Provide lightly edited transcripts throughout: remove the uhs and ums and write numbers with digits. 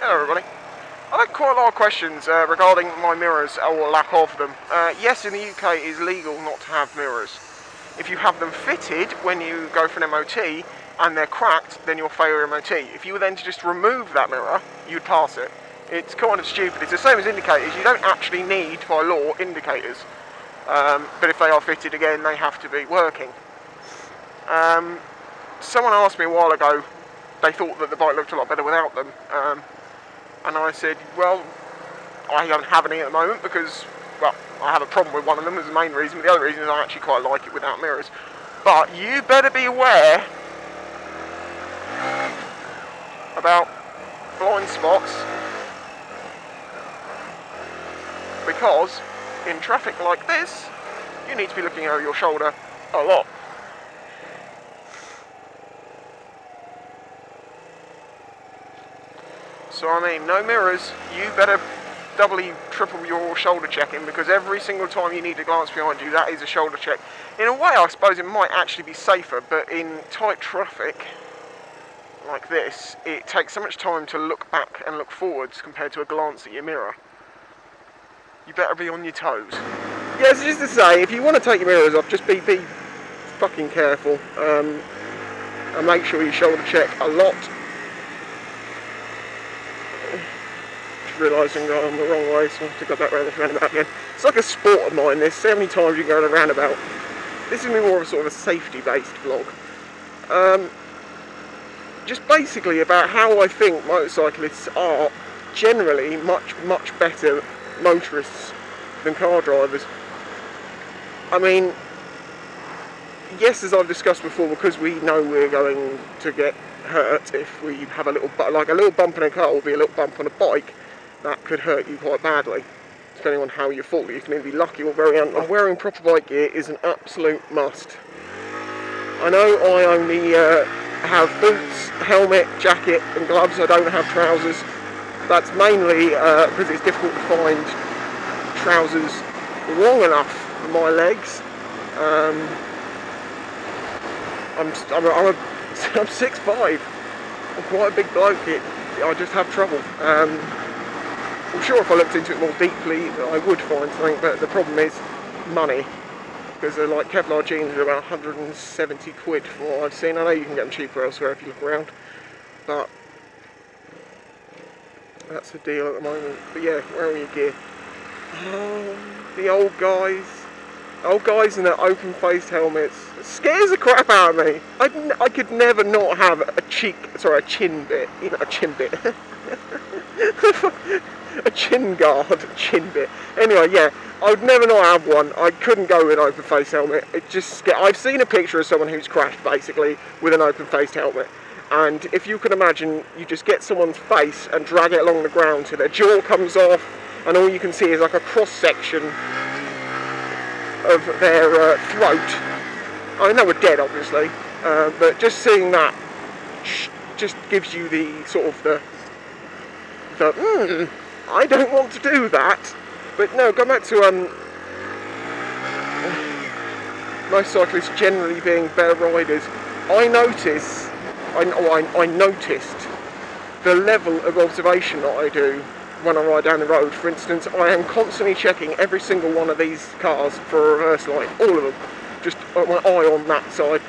Hello everybody. I've had quite a lot of questions regarding my mirrors or lack of them. Yes, in the UK it is legal not to have mirrors. If you have them fitted when you go for an MOT and they're cracked, then you'll fail your MOT. If you were then to just remove that mirror, you'd pass it. It's kind of stupid. It's the same as indicators. You don't actually need, by law, indicators. But if they are fitted again, they have to be working. Someone asked me a while ago, they thought that the bike looked a lot better without them. And I said, well, I don't have any at the moment because, well, I have a problem with one of them as the main reason, but the other reason is I actually quite like it without mirrors. But you better be aware about blind spots, because in traffic like this, you need to be looking over your shoulder a lot. So I mean, no mirrors, you better doubly, triple your shoulder checking, because every single time you need to glance behind you, that is a shoulder check. In a way, I suppose it might actually be safer, but in tight traffic like this, it takes so much time to look back and look forwards compared to a glance at your mirror. You better be on your toes. Yeah, so just to say, if you want to take your mirrors off, just be fucking careful. And make sure you shoulder check a lot. Realising that I'm the wrong way, so I have to go back around this roundabout again. It's like a sport of mine, this. So many times you go on a roundabout. This is going to be more of a sort of a safety-based vlog. Just basically about how I think motorcyclists are generally much better motorists than car drivers. I mean, yes, as I've discussed before, because we know we're going to get hurt if we have a little bump in a car will be a little bump on a bike. That could hurt you quite badly, depending on how you fall. You can either be lucky or very unlucky. And wearing proper bike gear is an absolute must. I know I only have boots, helmet, jacket and gloves. I don't have trousers. That's mainly because it's difficult to find trousers long enough for my legs. I'm 6'5". I'm quite a big bloke. I just have trouble. I'm sure if I looked into it more deeply I would find something, but the problem is money, because they're like Kevlar jeans are about 170 quid from what I've seen. I know you can get them cheaper elsewhere if you look around, but that's the deal at the moment. But yeah, wearing your gear. The old guys in their open-faced helmets, it scares the crap out of me. I could never not have a chin bit, you know, a chin bit. A chin guard, a chin bit. Anyway, yeah, I would never not have one. I couldn't go with an open-faced helmet. It just I've seen a picture of someone who's crashed basically with an open-faced helmet, and if you can imagine, you just get someone's face and drag it along the ground till their jaw comes off, and all you can see is like a cross-section of their throat. I know we're dead, obviously, but just seeing that just gives you the sort of I don't want to do that. But no, go back to motorcyclists generally being better riders. I noticed the level of observation that I do when I ride down the road. For instance, I am constantly checking every single one of these cars for a reverse light, all of them. Just got my eye on that side.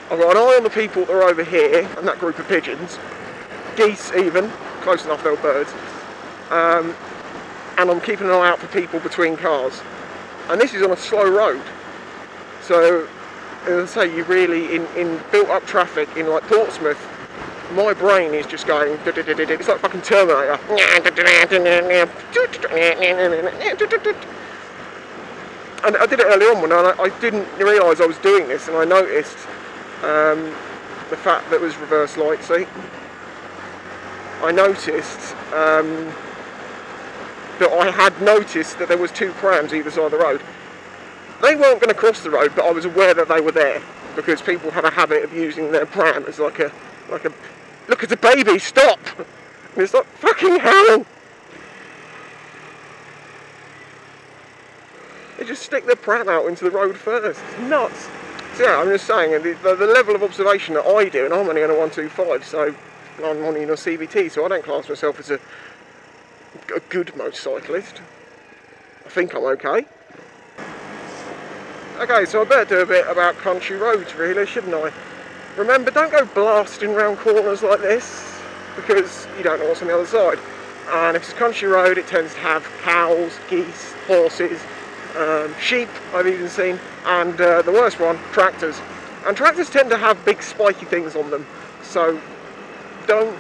I've got an eye on the people that are over here, and that group of pigeons, geese even, close enough they're birds. And I'm keeping an eye out for people between cars. And this is on a slow road. So, as I say, you really, in built-up traffic in like Portsmouth, my brain is just going, it's like fucking Terminator. And I did it early on when I didn't realise I was doing this, and I noticed the fact that it was reverse light, see? I noticed that I had noticed that there was two prams either side of the road. They weren't going to cross the road, but I was aware that they were there, because people have a habit of using their pram as like a look at the baby, stop! And it's like, fucking hell! They just stick their pram out into the road first. It's nuts. So yeah, I'm just saying, the level of observation that I do, and I'm only on a 125, so I'm on a CVT, so I don't class myself as a good motorcyclist. I think I'm okay. Okay, so I better do a bit about country roads really, shouldn't I? Remember, don't go blasting round corners like this, because you don't know what's on the other side. And if it's a country road, it tends to have cows, geese, horses, sheep, I've even seen, and the worst one, tractors. And tractors tend to have big spiky things on them, so don't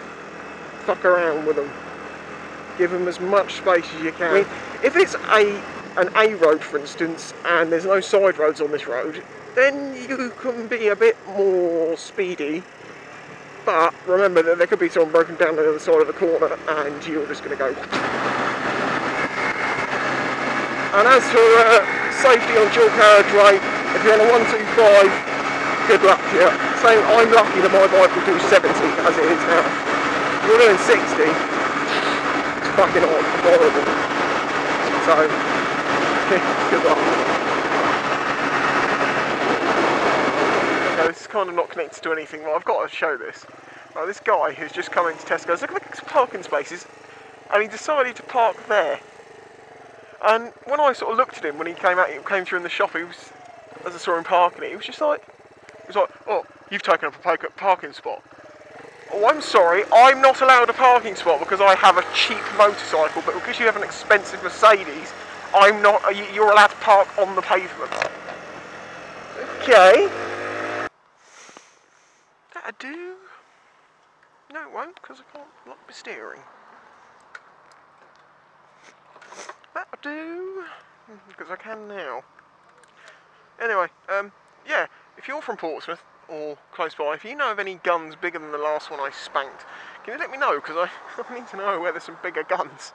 fuck around with them. Give them as much space as you can. I mean, if it's an A road, for instance, and there's no side roads on this road, then you can be a bit more speedy. But remember that there could be someone broken down on the other side of the corner, and you're just going to go. And as for safety on dual carriageway, if you're on a 125, good luck to you. Saying I'm lucky that my bike will do 70 as it is now. If you're doing 60, it's fucking horrible. So, good luck. Okay, this is kind of not connected to anything, but I've got to show this. Right, this guy who's just come into Tesco's, look at the parking spaces, and he decided to park there. And when I sort of looked at him when he came through in the shop, he was, as I saw him parking it, he was just like, oh, you've taken up a parking spot. Oh, I'm sorry, I'm not allowed a parking spot because I have a cheap motorcycle, but because you have an expensive Mercedes, I'm not. You're allowed to park on the pavement. Okay. That'll do. No, it won't, because I can't lock my steering. That'll do, because I can now. Anyway, yeah, if you're from Portsmouth, or close by, if you know of any guns bigger than the last one I spanked, can you let me know, because I need to know where there's some bigger guns.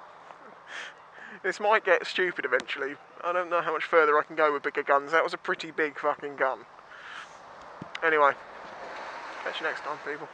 This might get stupid eventually. I don't know how much further I can go with bigger guns. That was a pretty big fucking gun. Anyway, catch you next time, people.